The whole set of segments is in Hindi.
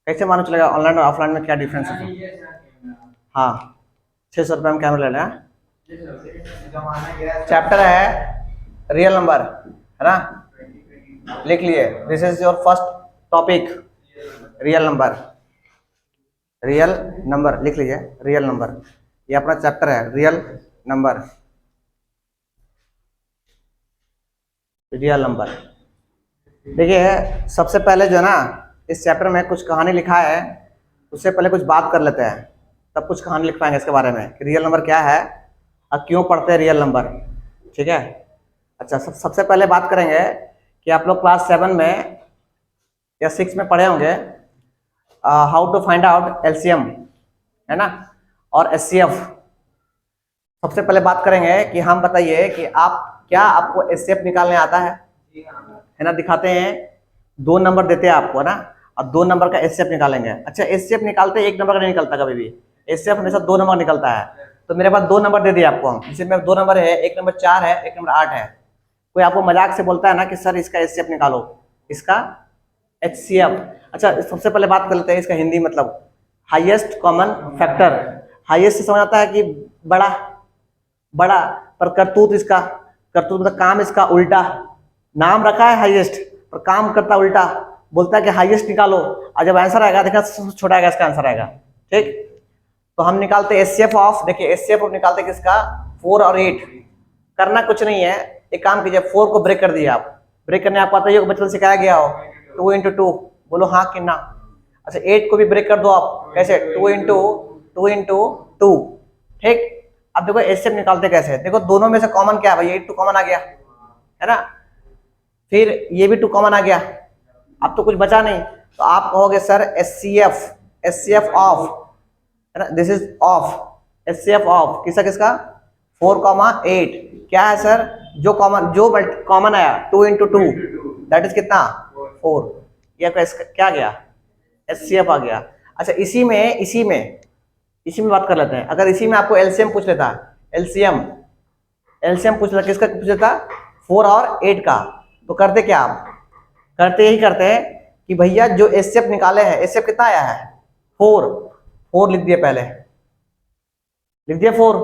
कैसे मालूम चलेगा ऑनलाइन और ऑफलाइन में क्या डिफरेंस है? हाँ, 600 रुपये में कैमरा लेना है। चैप्टर है रियल नंबर, है ना, लिख लिए। This is your first topic, real number. Real number लिख लीजिए, रियल नंबर, ये अपना चैप्टर है, रियल नंबर। रियल नंबर देखिए, सबसे पहले जो है ना, इस चैप्टर में कुछ कहानी लिखा है, उससे पहले कुछ बात कर लेते हैं, तब कुछ कहानी लिख पाएंगे इसके बारे में कि रियल नंबर क्या है और क्यों पढ़ते हैं रियल नंबर। ठीक है, अच्छा, सबसे पहले बात करेंगे कि आप लोग क्लास 7 में या 6 में पढ़े होंगे how to find out LCM, है ना, और एचसीएफ। सबसे पहले बात करेंगे कि हम बताइए कि आपको एचसीएफ निकालने आता है ना, दिखाते हैं, 2 नंबर देते हैं आपको, है ना, और 2 नंबर का एचसीएफ निकालेंगे। अच्छा, एचसीएफ निकालते 1 नंबर का नहीं निकलता कभी भी, एचसीएफ हमेशा 2 नंबर निकलता है। तो मेरे पास 2 नंबर दे दिए आपको हम, जिसमें 2 नंबर है, एक नंबर 4 है, एक नंबर 8 है। कोई आपको मजाक से बोलता है ना कि सर इसका एचसीएफ निकालो, इसका एचसीएफ। अच्छा, सबसे पहले बात कर लेते हैं इसका हिंदी मतलब, हाईएस्ट कॉमन फैक्टर। हाईएस्ट से समझ आता है कि बड़ा बड़ा, पर करतूत इसका, करतूत मतलब काम इसका उल्टा, नाम रखा है हाईएस्ट पर काम करता उल्टा, बोलता है कि हाईएस्ट निकालो, और जब आंसर आएगा देखा छोटा आएगा, इसका आंसर आएगा। ठीक, तो हम निकालते एचसीएफ ऑफ, देखिए एचसीएफ ऑफ निकालते किसका, 4 और 8। करना कुछ नहीं है, एक काम कीजिए, 4 को ब्रेक कर दिए आप, ब्रेक करने आपको आता है, बचपन सिखाया गया हो, 2 into 2, बोलो हाँ कि ना। अच्छा, 8 को भी ब्रेक कर दो आप, कैसे, 2 into 2। ठीक, अब देखो एचसीएफ निकालते कैसे, देखो दोनों में से कॉमन क्या है भाई, 8 2 कॉमन आ गया, है ना, फिर ये भी 2 कॉमन आ गया, अब तो कुछ बचा नहीं, तो आप कहोगे सर एचसीएफ ऑफ, है ना, this is of, HCF of किसका किसका, 4, 8। क्या है सर, जो कॉमन आया 2 into 2, दैट इज कितना, 4। ये क्या गया, एचसीएफ आ गया। अच्छा, इसी में बात कर लेते हैं, अगर इसी में आपको एलसीएम पूछ लेता, एलसीएम पूछ लेता, किसका पूछ लेता, 4 और 8 का, तो करते क्या आप, यही करते हैं कि भैया जो एचसीएफ निकाले हैं, एचसीएफ कितना आया है, 4 लिख दिए, पहले लिख दिया 4।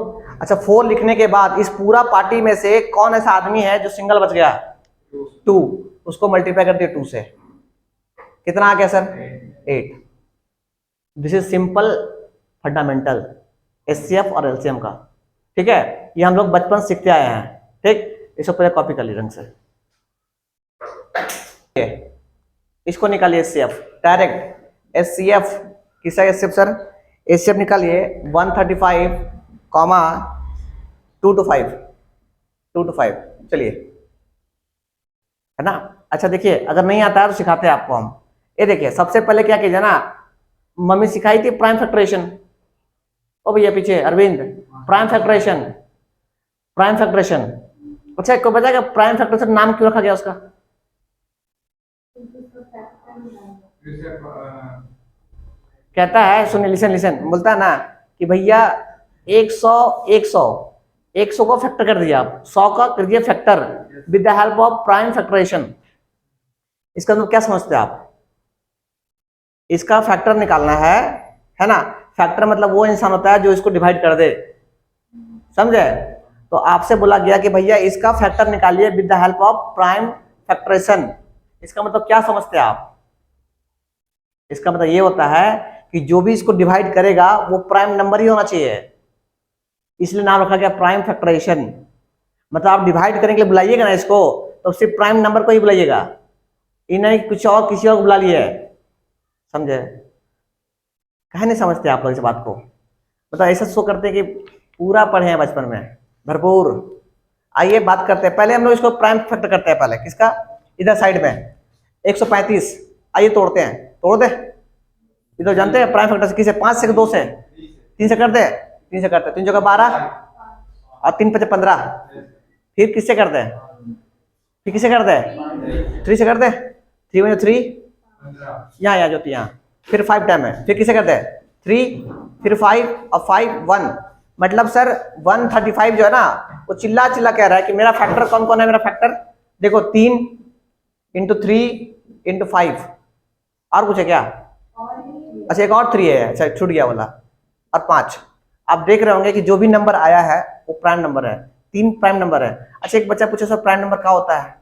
अच्छा, 4 लिखने के बाद इस पूरा पार्टी में से कौन ऐसा आदमी है जो सिंगल बच गया, 2, उसको मल्टीप्लाई कर दिया 2 से, कितना आ गया sir, 8। This is simple fundamental HCF और एलसीएम का। ठीक है, ये हम लोग बचपन सीखते आए हैं। ठीक, इसको पहले कॉपी कर ली रंग से, इसको निकालिए एचसीएफ डायरेक्ट। एचसीएफ किसका एचसीएफ सर, एचसीएफ निकालिए 135, 2 to 5, चलिए, है ना। अच्छा देखिए, अगर नहीं आता है तो सिखाते हैं आपको हम। ये देखिए, सबसे पहले क्या कीजिए ना, मम्मी सिखाई थी प्राइम फैक्टरेशन, ओ भैया पीछे अरविंद, प्राइम फैक्टरेशन। अच्छा, को बताएगा प्राइम फैक्टरेशन नाम क्यों रखा गया उसका, कहता है, सुनिए, लिसन, बोलता है ना कि भैया 100 को फैक्टर कर दिया आप, 100 का कर दिया factor with the help of prime factorisation. इसका मतलब क्या समझते हैं आप, इसका फैक्टर निकालना है ना, फैक्टर मतलब वो इंसान होता है जो इसको डिवाइड कर दे, समझे। तो आपसे बोला गया कि भैया इसका फैक्टर निकालिए with the help of prime factorisation. इसका मतलब क्या समझते हैं आप, इसका मतलब ये होता है कि जो भी इसको डिवाइड करेगा वो प्राइम नंबर ही होना चाहिए, इसलिए नाम रखा गया प्राइम फैक्टरेशन। मतलब आप डिवाइड करने के लिए बुलाइएगा ना इसको, तो सिर्फ प्राइम नंबर को ही बुलाइएगा, नहीं कुछ और किसी और को बुला लिए, समझे। कहे नहीं समझते आप लोग इस बात को, मतलब ऐसा शो करते हैं कि पूरा पढ़े हैं बचपन में भरपूर। आइए बात करते हैं, पहले हम लोग इसको प्राइम फैक्टर करते हैं, पहले किसका, इधर साइड में 135, आइए तोड़ते हैं, तोड़ दे, इधर जानते हैं प्राइम फैक्टर किसे, 5 से 2 से, 3 से करते हैं, 3 से करते हैं, 3 जगह 12 और 3 5 15, फिर किससे करते हैं, फिर किसे करते हैं, 3 से करते हैं, 3 में 3 यहाँ जो यहाँ, फिर 5 टाइम है, फिर किसे करते हैं 3, फिर 5 और 5 1, मतलब सर 135 जो है ना, वो चिल्ला कह रहा है कि मेरा फैक्टर कौन कौन है, मेरा फैक्टर देखो 3 into 3 into 5, और कुछ है क्या, अच्छा एक और 3 है, अच्छा छूट गया वाला, और 5। आप देख रहे होंगे कि जो भी नंबर आया है वो प्राइम नंबर है, 3 प्राइम नंबर है। अच्छा एक बच्चा पूछे सर प्राइम नंबर क्या होता है?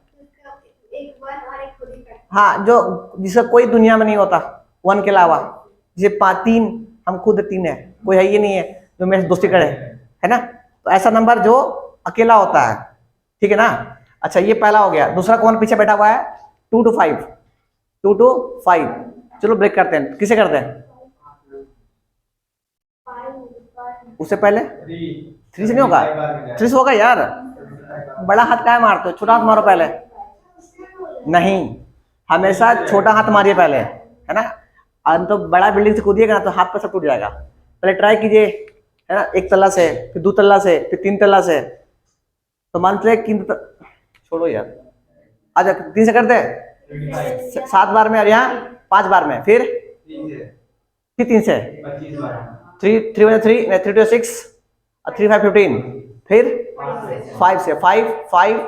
हाँ, जो जिसका कोई दुनिया में नहीं होता 1 के अलावा, जैसे 3, हम खुद 3 है, कोई है ये नहीं है जो मेरे से दोस्ती करे, है ना? तो ऐसा नंबर जो अकेला होता है, ठीक है ना? अच्छा ये पहला हो गया। दूसरा कौन पीछे बैठा हुआ है? 2 to 5, 2 to 5। चलो ब्रेक करते हैं, किसे करते हैं? उससे पहले 3 से नहीं होगा, 3 से होगा यार। बड़ा हाथ क्या मारते हो, छोटा हाथ मारो पहले। नहीं, हमेशा छोटा हाथ मारिए पहले, है ना? तो बड़ा बिल्डिंग से कूदिएगा ना तो हाथ पर सब टूट जाएगा। पहले ट्राई कीजिए, है ना? 1 तल्ला से, फिर 2 तल्ला से, फिर 3 तल्ला से। तो मान लीजिए कि छोड़ो यार, अच्छा 3 से करते हैं 7 बार में, और यहाँ 5 बार में, फिर 3 से 3 3 3 3 to 6 और 3 5 15, फिर 5 से 5 5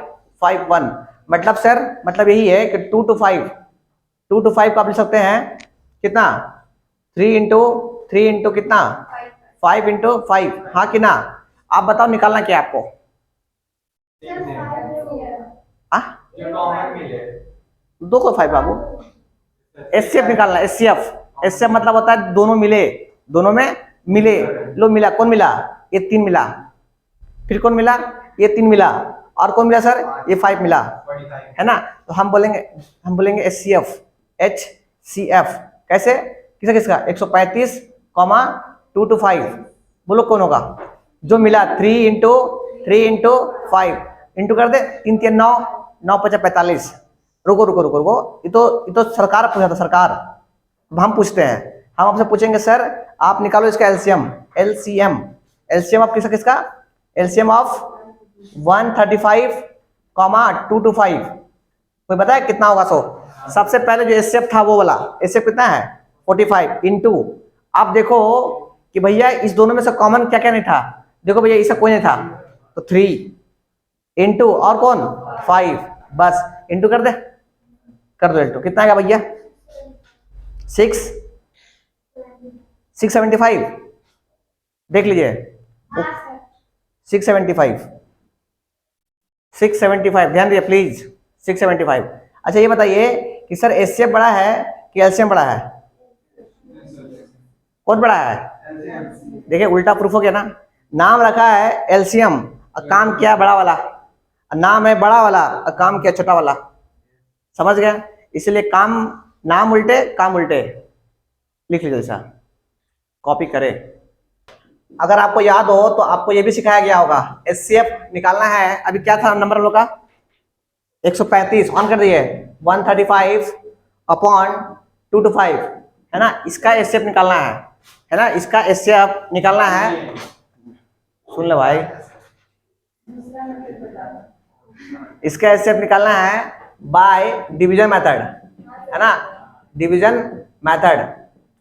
5 1। मतलब सर मतलब यही है कि 2 to 5, 2 to 5 को आप लिख सकते हैं कितना? 3 इंटू कितना? 5 इंटू 5, हाँ कि ना? आप बताओ निकालना क्या आपको? दो को 5 बाबू, एचसीएफ निकालना। एचसीएफ मतलब होता है दोनों मिले, दोनों में मिले। लो मिला, कौन मिला? ये 3 मिला, फिर कौन मिला? ये 3 मिला, और कौन मिला सर? ये 5 मिला, है ना? तो हम बोलेंगे एचसीएफ। कैसे? किसका किसका? 135, 2 to 5। बोलो कौन होगा? जो मिला 3 इंटू 5 इंटू कर दे, 3 3 9, 9 5 45। रुको, ये तो सरकार पूछा था, सरकार। अब हम पूछते हैं, हम आपसे पूछेंगे सर आप निकालो इसका एलसीएम ऑफ किसका? LCM of 135, 2 to 5। कोई बताया कितना होगा? सबसे पहले जो एचसीएफ था वो वाला एचसीएफ कितना है? 45 इंटू, आप देखो कि भैया इस दोनों में से कॉमन क्या क्या नहीं था। देखो भैया इसका कोई नहीं था, तो 3 इंटू और कौन? 5, बस इंटू कर दे, कर दो इंटू। कितना आएगा भैया? 675। देख लीजिए 675, ध्यान दिए प्लीज, 675। अच्छा ये बताइए कि सर एचसीएफ बड़ा है कि एलसीएम बड़ा है? कौन बड़ा है? देखिए उल्टा प्रूफ हो गया ना। नाम रखा है एलसीएम और काम किया बड़ा वाला, नाम है बड़ा वाला और काम किया छोटा वाला। समझ गए? इसलिए काम, नाम उल्टे काम उल्टे। लिख लीजिए ऐसा, कॉपी करें। अगर आपको याद हो तो आपको ये भी सिखाया गया होगा, एचसीएफ निकालना है। अभी क्या था नंबर हम लोग का? 135 ऑन कर दिए, 135 अपॉन 2 to 5, है ना? इसका एचसीएफ निकालना है ना? इसका एचसीएफ निकालना है। सुन ले भाई, इसका एचसीएफ निकालना है बाय डिवीजन मेथड, है ना? डिवीजन मेथड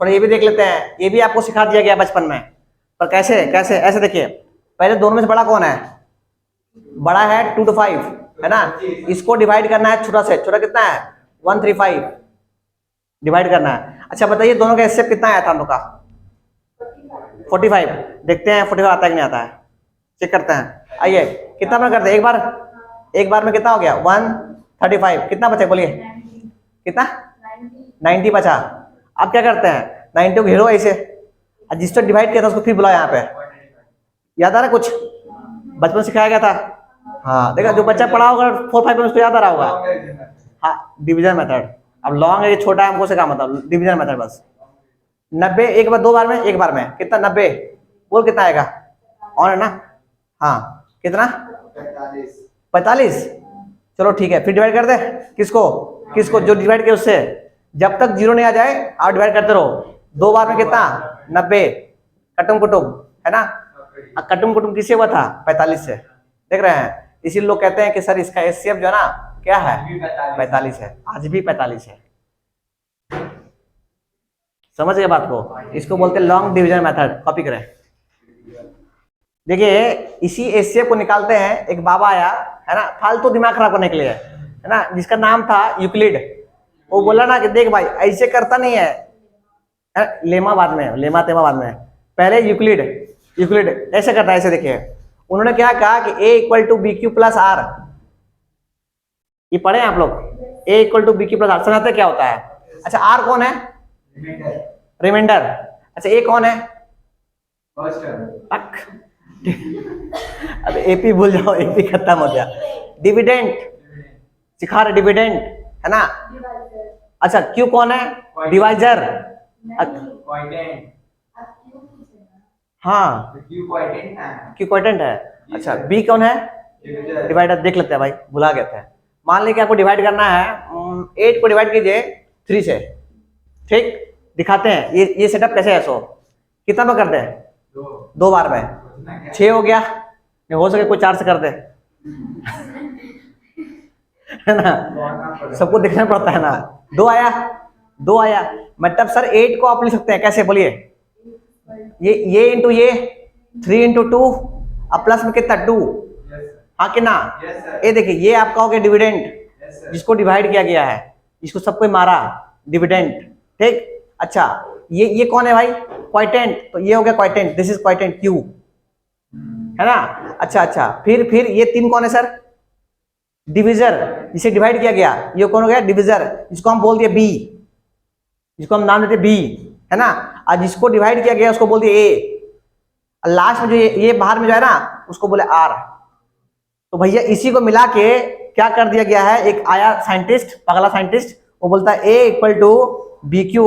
थोड़ा ये भी देख लेते हैं, ये भी आपको सिखा दिया गया बचपन में, पर कैसे? ऐसे देखिए, पहले दोनों में से बड़ा कौन है? बड़ा है 2 to 5, है ना? इसको डिवाइड करना है छोटा से, छोटा कितना है? 135 डिवाइड करना है। अच्छा बताइए दोनों का एचसीएफ कितना आया था हम लोग का? 45। देखते हैं 45 आता है कि नहीं आता है, चेक करते हैं। आइए कितना बार करते हैं? एक बार में कितना हो गया? 135। कितना बचे बोलिए? कितना? 90 बचा। अब क्या करते हैं? 90 को घेरो ऐसे, जिसको डिवाइड किया था उसको फिर बुलाओ यहाँ पे। याद आ रहा कुछ? बचपन सिखाया गया था। हाँ देखा, जो बच्चा पढ़ा होगा 4 5 में उसको याद आ रहा होगा। हाँ डिवीजन मेथड। अब लॉन्ग है, छोटा है, हमको से क्या मतलब? डिवीजन मेथड बस। 90 एक बार, 2 बार में, 1 बार में कितना? 90। बोल कितना आएगा? ऑन है ना? हाँ कितना? 45। चलो ठीक है, फिर डिवाइड कर दे। किसको? जो डिवाइड किया उससे। जब तक 0 नहीं आ जाए आप डिवाइड करते रहो। 2 बार में कितना? 90। कटुम कुटुम, है ना? कटुम कुटुम किससे हुआ था? 45 से। देख रहे हैं? इसीलिए लोग कहते हैं कि सर इसका एचसीएफ जो है ना क्या है? 45 है। आज भी 45 है। समझ गए बात को? इसको बोलते हैं लॉन्ग डिवीजन मेथड। कॉपी करें। देखिए इसी एचसीएफ को निकालते हैं। एक बाबा आया, है ना, फालतू दिमाग खराब करने के लिए, है ना, जिसका नाम था यूक्लिड। वो बोला ना कि देख भाई ऐसे करता नहीं है, लेमा बाद में, लेमा तेमा बाद में, पहले यूक्लिड। यूक्लिड ऐसे करता है, ऐसे देखिए उन्होंने क्या कहा कि a equal to B Q plus R. ये पढ़े हैं आप लोग, a equal to B Q plus R, समझते क्या होता है? अच्छा आर कौन है? रिमाइंडर। अच्छा a कौन है? अब एपी भूल जाओ, एपी खत्म हो गया। डिविडेंड सिखा रहे, डिविडेंड है ना। अच्छा क्यू कौन है? डिवाइजर। हाँ क्यू क्वाइटेंट है। अच्छा बी कौन है? डिवाइडर। देख लेते हैं भाई, भुला गए थे। मान लीजिए आपको डिवाइड करना है, 8 को डिवाइड कीजिए 3 से, ठीक? दिखाते हैं ये सेटअप कैसे है। सो कितना में कर दे? 2 बार में 6 हो गया, नहीं हो सके कोई 4 से कर दे है ना, सबको देखना पड़ता है ना। 2 आया, 2 आया, मतलब सर 8 को आप लिख सकते हैं कैसे बोलिए? ये इंटू ये 3 इंटू 2 अब प्लस में कितना 2, हाँ कि ना? ये देखिए ये आपका हो गया डिविडेंड, जिसको डिवाइड किया गया है, इसको सबको मारा डिविडेंड, ठीक? अच्छा ये कौन है भाई? क्वाइटेंट। तो ये हो गया क्वाइटेंट, दिस इज क्वाइटेंट क्यू, है ना। अच्छा फिर ये 3 कौन है सर? डिविजर, जिसे डिवाइड किया गया, ये कौन हो गया? डिविजर, जिसको हम बोल दिए बी, जिसको हम नाम देते बी, है ना। और जिसको डिवाइड किया गया उसको बोल दिए ए, लास्ट में जो ये बाहर में जो है ना उसको बोले आर। तो भैया इसी को मिला के क्या कर दिया गया है? एक आया साइंटिस्ट, पगला साइंटिस्ट, वो बोलता है a equal to B Q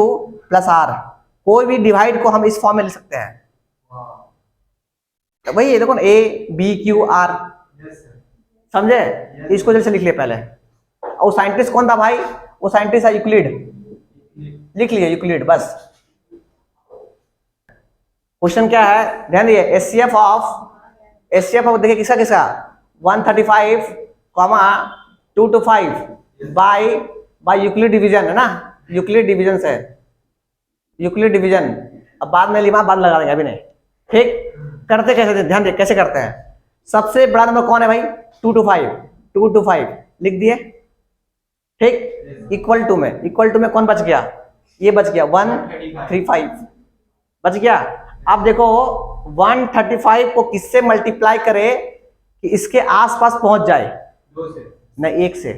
plus r. कोई भी डिवाइड को हम इस फॉर्म में लिख सकते हैं। तो भाई ये देखो ना, ए बी क्यू आर, समझे? इसको जैसे लिख लिया पहले। और साइंटिस्ट कौन था भाई? वो साइंटिस्ट है यूक्लिड, लिख लिया यूक्लिड बस। क्वेश्चन क्या है ध्यान दिए, एचसीएफ ऑफ देखिए किसका किसका 135, 225 बाय यूक्लिड डिवीजन, है ना। यूक्लिड डिवीजन से, यूक्लिड डिवीजन। अब बाद में लिमा बाद लगा देंगे, अभी नहीं, ठीक? करते कैसे ध्यान दे, कैसे करते हैं? सबसे बड़ा नंबर कौन है भाई? 225 लिख दिए, ठीक? इक्वल टू में कौन बच गया? ये बच गया 135 बच गया। अब देखो 135 को किससे मल्टीप्लाई करे कि इसके आसपास पहुंच जाए? 2 से नहीं, 1 से।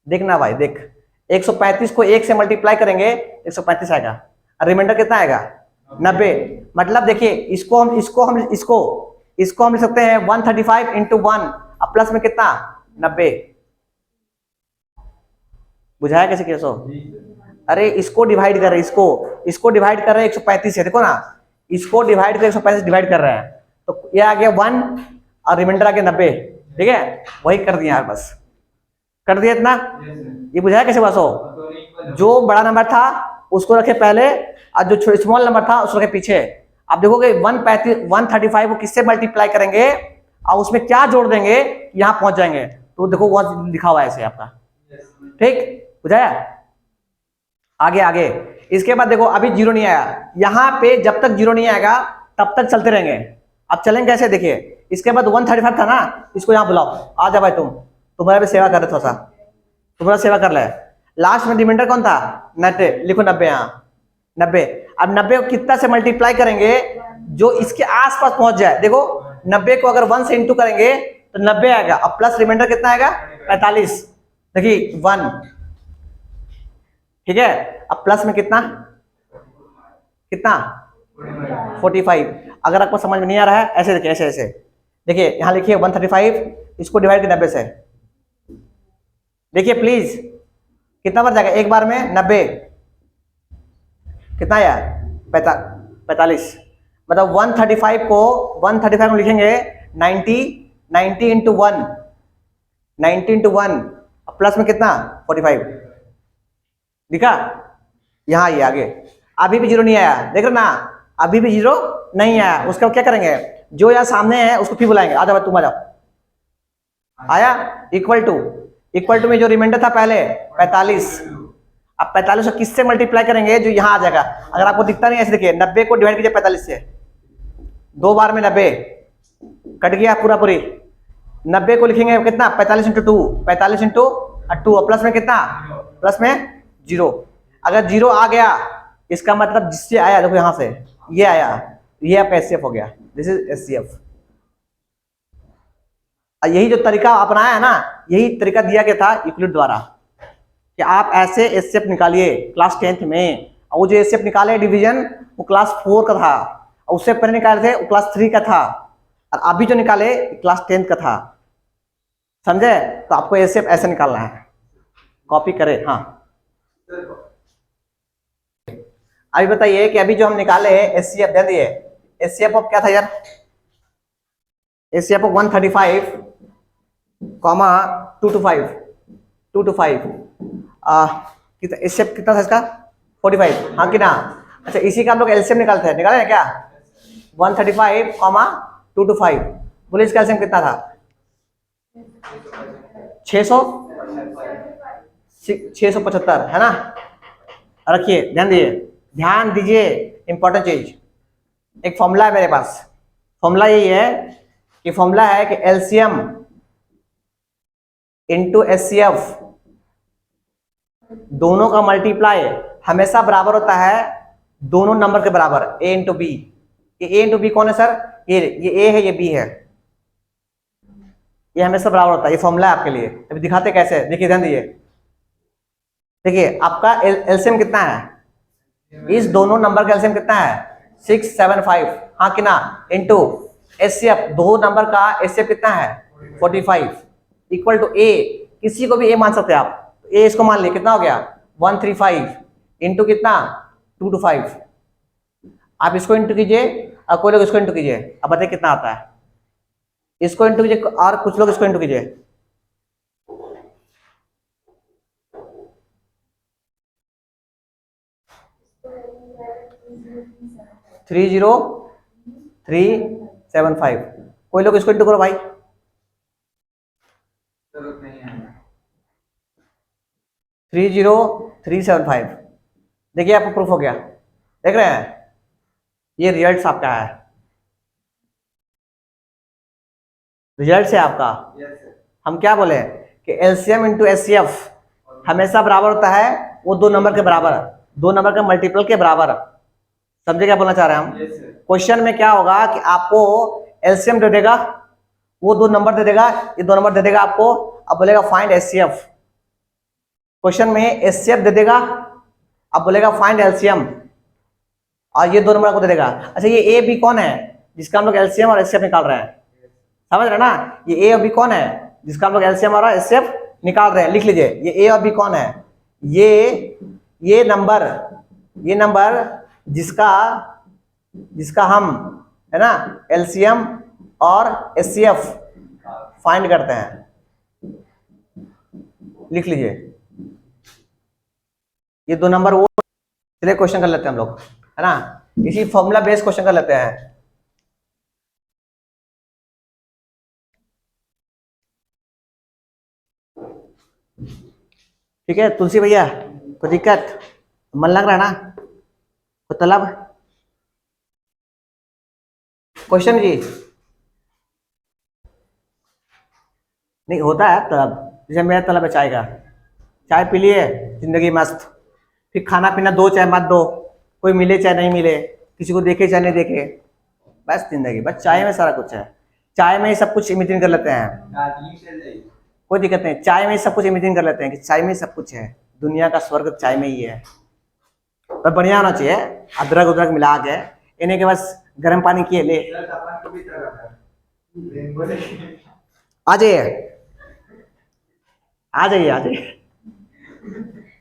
देखना भाई देख, 135 को 1 से मल्टीप्लाई करेंगे 135 आएगा, रिमाइंडर कितना आएगा? 90। मतलब देखिए इसको हम लिख सकते हैं 135 इंटू 1 अब प्लस में कितना? 90। बुझाया कैसे कैसे? अरे इसको डिवाइड कर रहे हैं, इसको डिवाइड कर रहे हैं 135 से, देखो ना, इसको डिवाइड कर 135 डिवाइड कर रहे हैं, तो ये आ गया 1 और रिमाइंडर आ गया 90, ठीक है? वही कर दिया यार, बस कर दिया इतना। ये बुझाया कैसे बस? हो जो बड़ा नंबर था उसको रखे पहले और जो स्मॉल नंबर था उसको रखे पीछे। आप देखोगे 135 को किससे मल्टीप्लाई करेंगे और उसमें क्या जोड़ देंगे, यहां पहुंच जाएंगे। तो देखो वहां लिखा हुआ है ऐसे आपका, ठीक? बुझाया? आगे इसके बाद देखो अभी 0 नहीं आया, यहाँ पे जब तक 0 नहीं आएगा तब तक चलते रहेंगे। अब चलेंगे कैसे देखिए, इसके बाद 135 था ना, इसको यहाँ बुलाओ, आ जा भाई, तुम्हारा भी सेवा कर रहे, थोड़ा सा तुम्हारा सेवा कर ले। लास्ट में रिमाइंडर कौन था? 90, लिखो 90 यहाँ, 90। अब 90 को कितना से मल्टीप्लाई करेंगे जो इसके आसपास पहुंच जाए? देखो 90 को अगर 1 से इंटू करेंगे तो 90 आएगा, अब प्लस रिमाइंडर कितना आएगा? 45। देखिए 1, ठीक है? अब प्लस में कितना 45। अगर आपको समझ में नहीं आ रहा है ऐसे देखिए, ऐसे देखिए, यहां लिखिए 135, इसको डिवाइड 90 से, देखिए प्लीज कितना बच जाएगा एक बार में? 90 कितना आया? 45। मतलब 135 को लिखेंगे 90 इंटू 1, 90 इंटू 1 प्लस में कितना? 45 लिखा। यहाँ आइए आगे, अभी भी 0 नहीं आया, देख रहे ना, अभी भी 0 नहीं आया। उसका क्या करेंगे? जो यहाँ सामने है उसको फिर बुलाएंगे, आ जाओ तुम आ जाओ। आया? इक्वल टू में जो रिमाइंडर था पहले 45, अब 45 को किससे मल्टीप्लाई करेंगे जो यहाँ आ जाएगा? अगर आपको दिखता नहीं ऐसे देखिए, 90 को डिवाइड कीजिए 45 से, 2 बार में 90 कट गया पूरी। 90 को लिखेंगे कितना? 45 इंटू 2, 45 इंटू 2, प्लस में कितना? प्लस में 0। अगर 0 आ गया इसका मतलब जिससे आया, देखो यहां से ये आया, ये आपका एचसीएफ हो गया, दिस इज एचसीएफ। यही जो तरीका अपनाया है ना, यही तरीका दिया गया था यूक्लिड द्वारा कि आप ऐसे एचसीएफ निकालिए क्लास 10th में। और वो जो एचसीएफ निकाले डिवीजन, वो क्लास 4 का था, और उससे पहले निकाले थे वो क्लास 3 का था, और अभी जो निकाले क्लास 10th का था। समझे? तो आपको एचसीएफ ऐसे निकालना है, कॉपी करें। हाँ, अभी बताइए कि अभी जो हम निकाले एचसीएफ दे दिए, एचसीएफ ऑफ क्या था यार? एचसीएफ ऑफ 135, 2 to 5 कितना एचसीएफ कितना था इसका? 45, हाँ कि ना? अच्छा, इसी का हम लोग एलसीएम निकालते हैं, निकाले हैं क्या? 135, 2 to 5। बोले इसका एलसीएम कितना था? 675 है ना? रखिए, ध्यान दीजिए, इंपॉर्टेंट चीज। एक फॉर्मूला है मेरे पास, फॉर्मूला यही है कि फॉर्मूला है कि एलसीएम इंटू एचसीएफ दोनों का मल्टीप्लाई हमेशा बराबर होता है दोनों नंबर के बराबर, ए इंटू बी। ये ए इंटू बी कौन है सर? ये ए है, ये बी है, ये हमेशा बराबर होता है। ये फॉर्मूला है आपके लिए। अभी दिखाते कैसे, देखिए, ध्यान दीजिए। देखिए आपका एलसीएम कितना है? इस दोनों नंबर का एलसीएम कितना है? 675, हाँ कि ना? इंटू एचसीएफ, दो नंबर का एचसीएफ कितना है? 45, इक्वल टू ए। किसी को भी ए मान सकते हैं आप, ए इसको मान लिए, कितना हो गया? 135 इंटू कितना? 2 to 5। आप इसको इंटू कीजिए और कोई लोग इसको इंटू कीजिए, अब बताइए कितना आता है। इसको इंटू कीजिए और कुछ लोग इसको इंटू कीजिए। 30375। कोई लोग इसको इंटू करो भाई। 30375। देखिए आपको प्रूफ हो गया, देख रहे हैं? ये रिजल्ट आपका है, रिजल्ट है आपका। हम क्या बोले कि एलसीएम इंटू एचसीएफ हमेशा बराबर होता है वो दो नंबर के बराबर, दो नंबर के मल्टीपल के बराबर। समझे क्या बोलना चाह रहे हैं हम? क्वेश्चन में क्या होगा कि आपको एलसीएम दे देगा, वो दो नंबर दे देगा, ये दो नंबर दे देगा आपको, अब बोलेगा फाइंड एचसीएफ। क्वेश्चन में एचसीएफ दे देगा, अब बोलेगा फाइंड एलसीएम, और ये दो नंबर को दे देगा। अच्छा, ये ए बी कौन है जिसका हम लोग एलसीएम और एचसीएफ निकाल रहे हैं? समझ रहे ना? ये ए और बी कौन है जिसका हम लोग एलसीएम और एचसीएफ निकाल रहे हैं? लिख लीजिए, ये ए और बी कौन है? ये नंबर जिसका हम, है ना, एलसीएम और एचसीएफ फाइंड करते हैं। लिख लीजिए, ये दो नंबर वो। चलिए क्वेश्चन कर लेते हैं हम लोग, है ना? इसी फॉर्मूला बेस्ड क्वेश्चन कर लेते हैं। ठीक है तुलसी भैया, कोई दिक्कत? मन लग रहा है ना? कोई तलब? क्वेश्चन जी नहीं होता है तलब, जैसे मेरा तलब है चाय का, चाय पी लिए, जिंदगी मस्त। फिर खाना पीना दो चाहे मत दो, कोई मिले चाहे नहीं मिले, किसी को देखे चाहे नहीं देखे, बस जिंदगी, बस चाय में सारा कुछ है। चाय में ही सब कुछ इमेजिन कर लेते हैं, कोई दिक्कत नहीं। चाय में ही सब कुछ इमेजिन कर लेते हैं कि चाय में ही सब कुछ है, दुनिया का स्वर्ग चाय में ही है। पर बढ़िया होना चाहिए, अदरक उदरक मिला के, इन्हें के बस गर्म पानी किए ले। आ जाइए, आ जाइए, आ जाइए।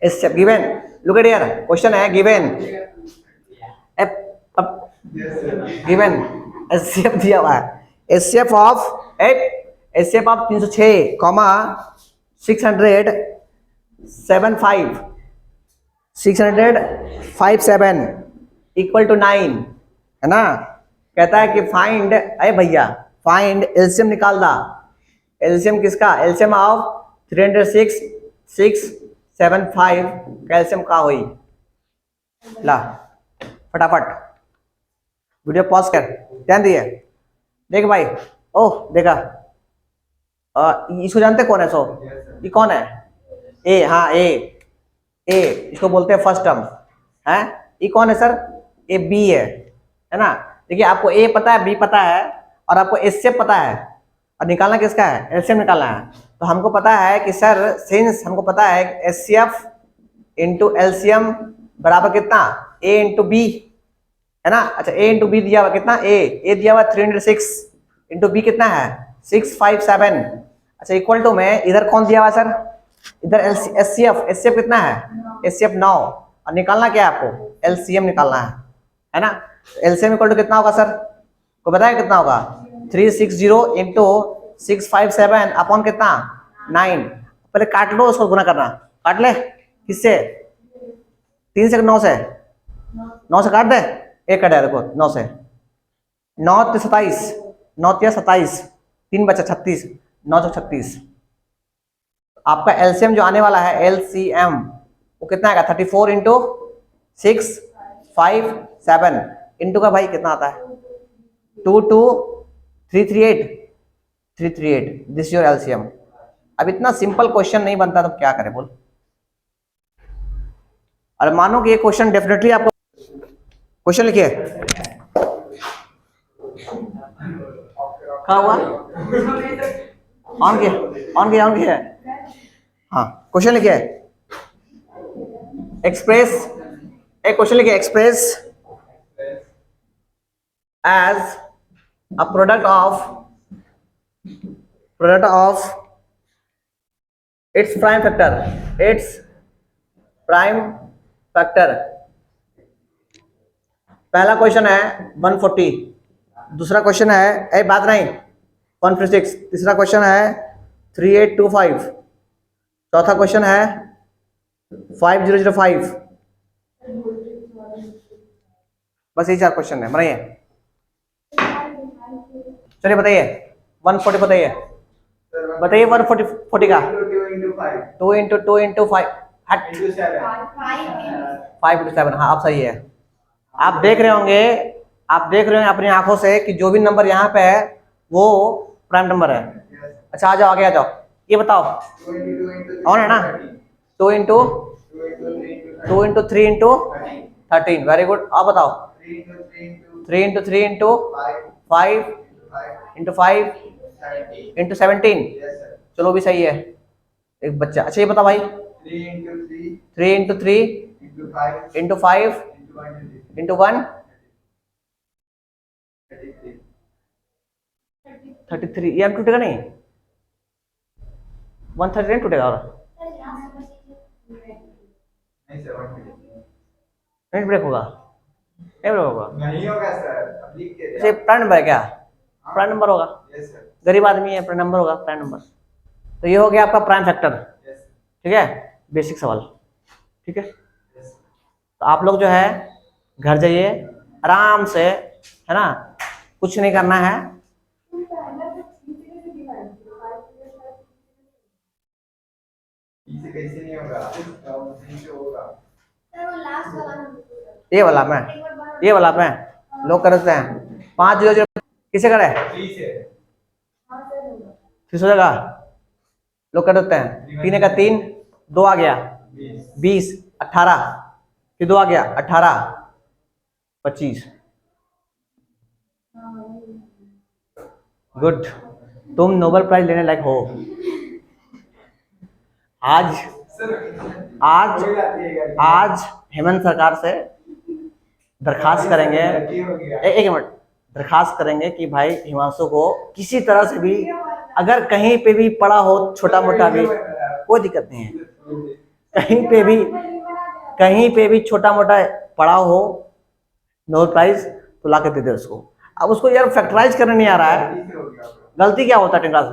इस given, look at here, question है गिवन, गिवन एचसीएफ दिया हुआ है, एचसीएफ ऑफ 306, 657 इक्वल टू 9, है ना? कहता है कि फाइंड, अरे भैया फाइंड एलसीएम निकाल दा। एलसीएम किसका? एलसीएम ऑफ 306, 675 कैल्शियम का हुई। ला फटाफट वीडियो पॉज कर, ध्यान दिए, देख भाई। ओह देखा, इसको जानते कौन है? सो ये कौन है? ए, हाँ ए, इसको बोलते हैं फर्स्ट टर्म है, ई कौन है सर? ए बी है ना। देखिए आपको ए पता है, बी पता है, और आपको एचसीएफ पता है, और निकालना किसका है? एलसीएम निकालना है। तो हमको पता है कि सर सिंस हमको पता है एचसीएफ इंटू एलसीएम बराबर कितना? ए इंटू बी, है ना। अच्छा ए इंटू बी दिया हुआ कितना? ए दिया हुआ 306 इंटू बी कितना है? 657। अच्छा इक्वल टू में इधर कौन दिया हुआ सर? इधर एचसीएफ कितना है? एचसीएफ 9, और निकालना क्या है आपको? एलसीएम निकालना है ना। एलसीएम इक्वल टू कितना होगा सर? को बताया कितना होगा? 360 इंटू 657 अपॉन कितना? 9। पहले काट लो, उसको गुना करना, काट ले। किससे? 3 से 9 से? 9 से काट दे, एक कट है देखो 9 से। 9 27, 9 27, 3 बचा 36, 9 36। आपका एलसीएम जो आने वाला है एलसीएम वो कितना आएगा? 34 इंटू 657 इंटू का भाई कितना आता है? 338 दिस योर एलसीएम। अब इतना सिंपल क्वेश्चन नहीं बनता तो क्या करें बोल। और मानो कि ये क्वेश्चन डेफिनेटली आपको, क्वेश्चन लिखिए क्या हुआ? ऑन किया। हाँ क्वेश्चन लिखिए, एक्सप्रेस, एक क्वेश्चन लिखिए, express as a product of its prime factor. पहला क्वेश्चन है 140, दूसरा क्वेश्चन है बात नहीं 156, तीसरा क्वेश्चन है 3825, चौथा क्वेश्चन है 5005। बस ये 4 क्वेश्चन है, बनाइए। चलिए बताइए 140 बताइए 140 का 2 इंटू 2 इंटू 5 5 इंटू 7। हाँ आप सही है। आप देख रहे होंगे अपनी आंखों से कि जो भी नंबर यहाँ पे है वो प्राइम नंबर है। अच्छा आ जाओ आगे आ जाओ, ये बताओ ऑन है ना? 2 इंटू 3 इंटू 13, वेरी गुड। आप बताओ 3 इंटू 3 इंटू 5 इंटू 5 इंटू 17। चलो भी सही है एक बच्चा। अच्छा ये बताओ भाई 3 इंटू 3 इंटू 5 इंटू 1 33। ये टूटेगा नहीं? 139 टूटेगा और नहीं ब्रेक होगा? नहीं ब्रेक होगा, नहीं होगा सर। ये प्राइम नंबर है क्या? प्राइम नंबर होगा, गरीब आदमी है, प्राइम नंबर होगा, प्राइम नंबर। तो ये हो गया आपका प्राइम फैक्टर, ठीक है, बेसिक सवाल, ठीक है। तो आप लोग जो है घर जाइए आराम से, है ना, कुछ नहीं करना है। कैसे नहीं होगा? ये वाला में लोग करते हैं 500 किसे करे? 300 जगह लोग कर देते हैं। 3 का 3, 2 आ गया 20, 18, फिर 2 आ गया 18, 25। गुड, तुम नोबेल प्राइज लेने लायक हो। आज हेमंत सरकार से दरखास्त करेंगे, एक मिनट, दरखास्त करेंगे कि भाई हिमांशु को किसी तरह से भी, अगर कहीं पे भी पड़ा हो छोटा मोटा भी, कोई दिक्कत नहीं है, कहीं पे भी छोटा मोटा पड़ा हो नोबेल प्राइज तो ला के दे दे उसको। अब उसको यार फैक्टराइज करने नहीं आ रहा है, गलती क्या होता है क्लास में।